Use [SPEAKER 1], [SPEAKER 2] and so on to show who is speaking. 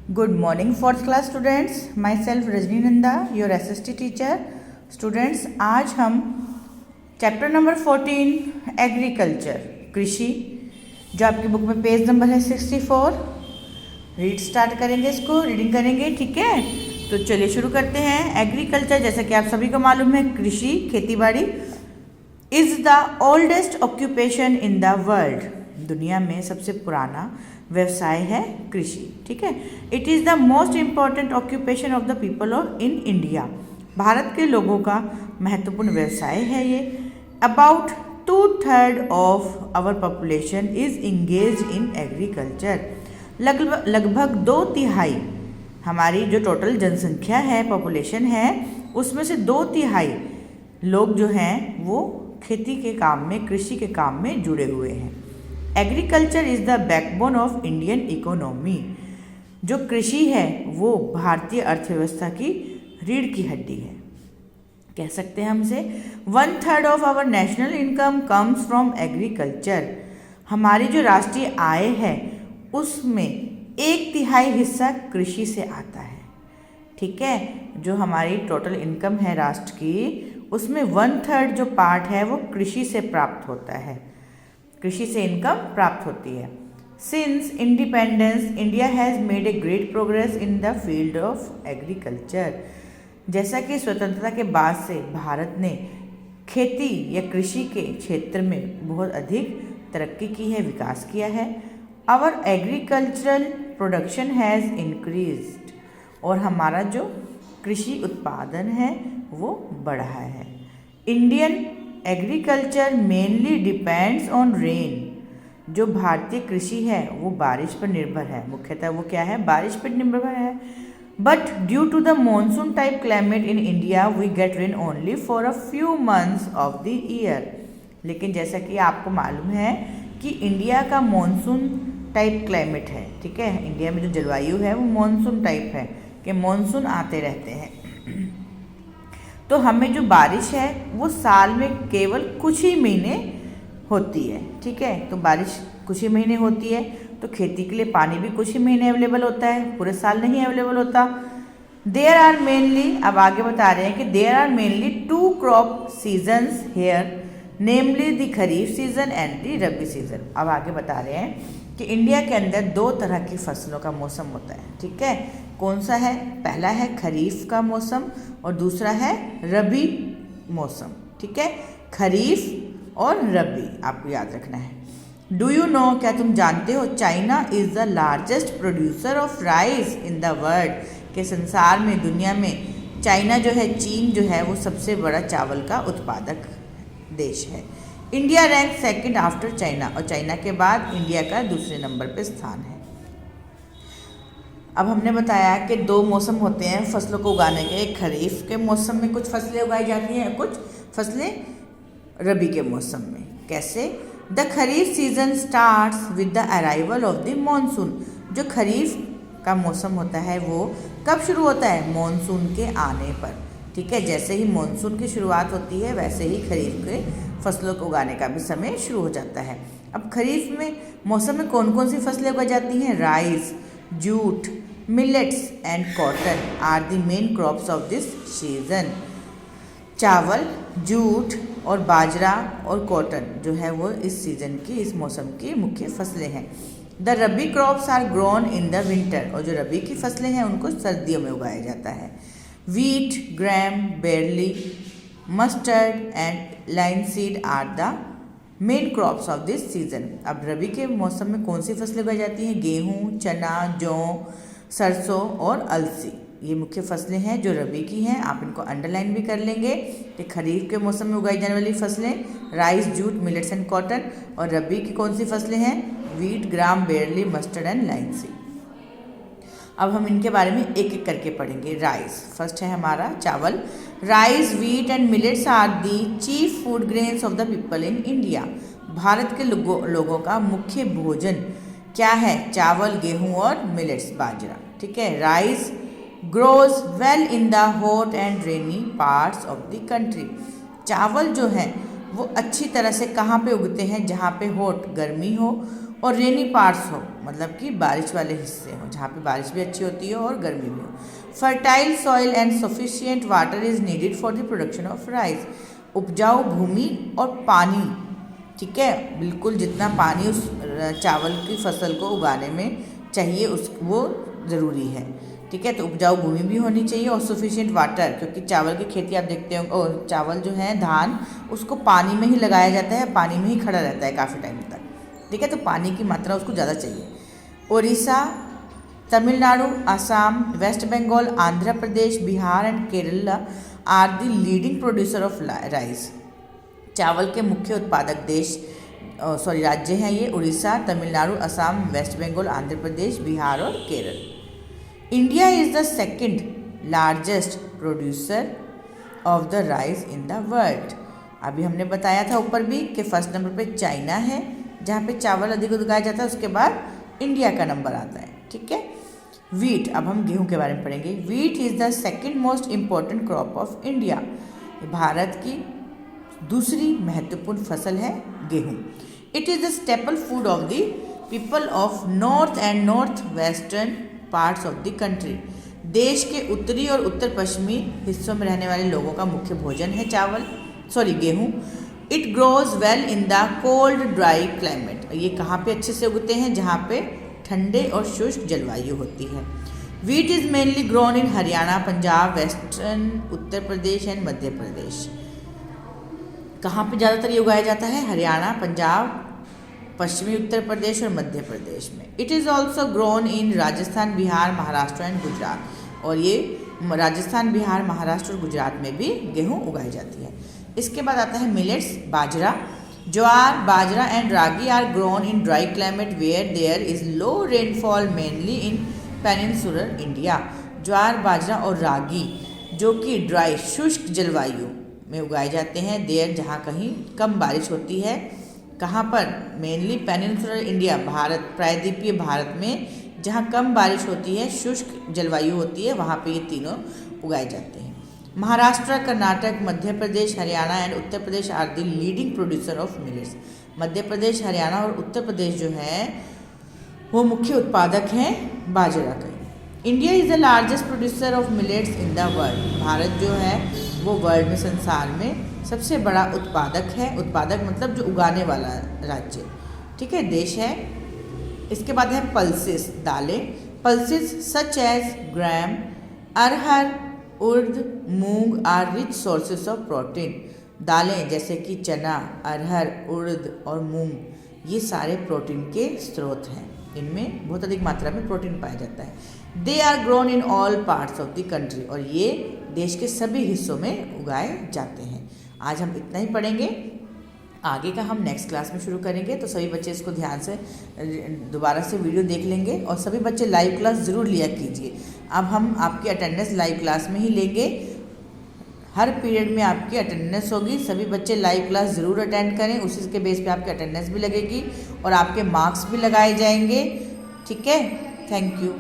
[SPEAKER 1] Good morning, fourth class students. Myself Rajni Nanda, your SST teacher. Students, आज हम chapter number 14 agriculture कृषि जो आपकी बुक में पेज नंबर है 64 रीड स्टार्ट करेंगे, इसको रीडिंग करेंगे। ठीक है, तो चलिए शुरू करते हैं। एग्रीकल्चर जैसा कि आप सभी को मालूम है, कृषि खेती-बाड़ी is the oldest occupation in the world. दुनिया में सबसे पुराना व्यवसाय है कृषि। ठीक है, it is the most important occupation of the people of in India. Bharat के लोगों का महत्वपूर्ण व्यवसाय है ये। About 2/3 of our population is engage in agriculture. लगभग 2/3 हमारी जो टोटल जनसंख्या है, पॉपुलेशन है, उसमें से 2/3 लोग जो हैं वो खेती के काम में, कृषि के काम में जुड़े हुए हैं। Agriculture is the backbone of Indian economy. जो कृषि है वो भारतीय अर्थव्यवस्था की रीढ़ की हड्डी है, कह सकते हैं हमसे। 1/3 of our national income comes from agriculture. हमारी जो राष्ट्रीय आय है उसमें 1/3 हिस्सा कृषि से आता है। ठीक है, जो हमारी टोटल इनकम है राष्ट्र की, उसमें 1/3 जो पार्ट है वो कृषि से प्राप्त होता है, कृषि से इनकम प्राप्त होती है। Since independence India has made a great progress in the field of agriculture. जैसा कि स्वतंत्रता के बाद से भारत ने खेती या कृषि के क्षेत्र में बहुत अधिक तरक्की की है, विकास किया है। Our agricultural production has increased. और हमारा जो कृषि उत्पादन है वो बढ़ा है। Indian agriculture mainly depends on rain. जो भारतीय कृषि है वो बारिश पर निर्भर है, मुख्यतः वो क्या है, बारिश पर निर्भर है। But due to the monsoon type climate in India we get rain only for a few months of the year. लेकिन जैसा कि आपको मालूम है कि इंडिया का मॉनसून टाइप क्लाइमेट है। ठीक है, इंडिया में जो जलवायु है वो मॉनसून टाइप है कि मॉनसून आते रहते हैं। तो हमें जो बारिश है वो साल में केवल कुछ ही महीने होती है। ठीक है, तो बारिश कुछ ही महीने होती है, तो खेती के लिए पानी भी कुछ ही महीने अवेलेबल होता है, पूरे साल नहीं अवेलेबल होता। देयर आर मेनली, अब आगे बता रहे हैं कि there are mainly 2 crop seasons here, namely the kharif season and the rabi season. अब आगे बता रहे हैं कि इंडिया के अंदर 2 तरह की फसलों का मौसम होता है। ठीक है, कौन सा है? पहला है खरीफ का मौसम और दूसरा है रबी मौसम। ठीक है, खरीफ और रबी आपको याद रखना है। डू यू नो, क्या तुम जानते हो, China is the largest producer of rice in the world. के संसार में, दुनिया में चाइना जो है, चीन जो है वो सबसे बड़ा चावल का उत्पादक देश है। India rank 2nd after China, और चाइना के बाद इंडिया का दूसरे नंबर पे स्थान है। अब हमने बताया कि 2 मौसम होते हैं फसलों को उगाने के। एक खरीफ के मौसम में कुछ फसलें उगाई जाती हैं, कुछ फसलें रबी के मौसम में। कैसे? The kharif season starts with the arrival of the monsoon. जो खरीफ का मौसम होता है वो कब शुरू होता है? मानसून के आने पर। ठीक है, जैसे ही मानसून की शुरुआत होती है वैसे ही खरीफ के फसलों को उगाने का भी समय शुरू हो जाता है। अब खरीफ में मौसम में कौन कौन सी फसलें उगाई जाती हैं? Rice, jute, millets and cotton are the main crops of this season. चावल, जूट और बाजरा और कॉटन जो है वो इस सीजन की, इस मौसम की मुख्य फसलें हैं। The rabi crops are grown in the winter. और जो रबी की फसलें हैं उनको सर्दियों में उगाया जाता है। Wheat, gram, barley, mustard and linseed are the main crops of this season. अब रबी के मौसम में कौन सी फसलें उगाई जाती हैं? गेहूँ, चना, जौ, सरसों और अलसी, ये मुख्य फसलें हैं जो रबी की हैं। आप इनको अंडरलाइन भी कर लेंगे कि खरीफ के मौसम में उगाई जाने वाली फसलें rice, jute, millets and cotton, और रबी की कौन सी फसलें हैं? Wheat, gram, barley, mustard and linseed. अब हम इनके बारे में एक एक करके पढ़ेंगे। राइस, फर्स्ट है हमारा चावल। Rice, wheat and millets are the chief food grains of the people in India. Bharat के लोगों का मुख्य भोजन क्या है? चावल, गेहूं और मिलेट्स, बाजरा। ठीक है, rice grows well in the hot and rainy parts of the country. चावल जो है वो अच्छी तरह से कहाँ पे उगते हैं? जहाँ पे हॉट, गर्मी हो, और रेनी पार्ट्स हो, मतलब कि बारिश वाले हिस्से हो जहाँ पे बारिश भी अच्छी होती है और गर्मी भी हो। Fertile soil and sufficient water is needed for the production of rice. उपजाऊ भूमि और पानी, ठीक है, बिल्कुल जितना पानी उस चावल की फसल को उगाने में चाहिए उस वो ज़रूरी है, ठीक है। तो उपजाऊ भूमि भी होनी चाहिए और सफिशिएंट वाटर, क्योंकि चावल की खेती आप देखते हो, और चावल जो है धान उसको पानी में ही लगाया जाता है, पानी में ही खड़ा रहता है काफ़ी टाइम तक, ठीक है। तो पानी की मात्रा उसको ज़्यादा चाहिए। Orissa, Tamil Nadu, Assam, West Bengal, Andhra Pradesh, Bihar and Kerala are the leading producer of rice. चावल के मुख्य उत्पादक राज्य हैं ये उड़ीसा, तमिलनाडु, असम, वेस्ट बंगाल, आंध्र प्रदेश, बिहार और Kerala. India is the second largest producer of the rice in the world. अभी हमने बताया था ऊपर भी कि फर्स्ट नंबर पे चाइना है जहाँ पे चावल अधिक उगाया जाता है, उसके बाद इंडिया का नंबर आता है, ठीक है। वीट, अब हम गेहूं के बारे में पढ़ेंगे। Wheat is the second most important crop of India. Bharat की दूसरी महत्वपूर्ण फसल है गेहूं। It is the staple food of the people of north and north western parts of the country. देश के उत्तरी और उत्तर पश्चिमी हिस्सों में रहने वाले लोगों का मुख्य भोजन है गेहूं। It grows well in the cold dry climate. ये कहाँ पे अच्छे से उगते हैं? जहाँ पे ठंडे और शुष्क जलवायु होती है। Wheat is mainly grown in Haryana, Punjab, western Uttar Pradesh and Madhya Pradesh. कहाँ पे ज़्यादातर ये उगाया जाता है? हरियाणा, पंजाब, पश्चिमी उत्तर प्रदेश और मध्य प्रदेश में। It is also grown in Rajasthan, Bihar, Maharashtra and Gujarat. और ये राजस्थान, बिहार, महाराष्ट्र और गुजरात में भी गेहूँ उगाई जाती है। इसके बाद आता है millets, bajra. Jowar, bajra and ragi are grown in dry climate where there is low rainfall mainly in peninsular India. ज्वार, बाजरा और रागी जो कि ड्राई शुष्क जलवायु में उगाए जाते हैं, देयर जहाँ कहीं कम बारिश होती है। कहाँ पर? मेनली पेनिनसुलर इंडिया, भारत, प्रायद्वीपीय भारत में जहाँ कम बारिश होती है, शुष्क जलवायु होती है, वहाँ पे ये तीनों उगाए जाते हैं। Maharashtra, Karnataka, Madhya Pradesh, Haryana and Uttar Pradesh are the leading producer of millets. Madhya Pradesh, Haryana और उत्तर प्रदेश जो है वो मुख्य उत्पादक हैं बाजरा के। India is the largest producer of millets in the world. Bharat जो है वो वर्ल्ड में, संसार में सबसे बड़ा उत्पादक है। उत्पादक मतलब जो उगाने वाला राज्य, ठीक है, देश है। इसके बाद है पल्सेस, दालें। Pulses such as gram, arhar, urad, moong are rich sources of protein. दालें जैसे कि चना, अरहर, उर्द और मूंग, ये सारे प्रोटीन के स्रोत हैं। इनमें बहुत अधिक मात्रा में प्रोटीन पाया जाता है। They are grown in all parts of the country. और ये देश के सभी हिस्सों में उगाए जाते हैं। आज हम इतना ही पढ़ेंगे, आगे का हम नेक्स्ट क्लास में शुरू करेंगे। तो सभी बच्चे इसको ध्यान से दोबारा से वीडियो देख लेंगे और सभी बच्चे लाइव क्लास ज़रूर लिया कीजिए। अब हम आपकी अटेंडेंस लाइव क्लास में ही लेंगे, हर पीरियड में आपकी अटेंडेंस होगी। सभी बच्चे लाइव क्लास ज़रूर अटेंड करें, उसी के बेस पे आपकी अटेंडेंस भी लगेगी और आपके मार्क्स भी लगाए जाएंगे, ठीक है। Thank you.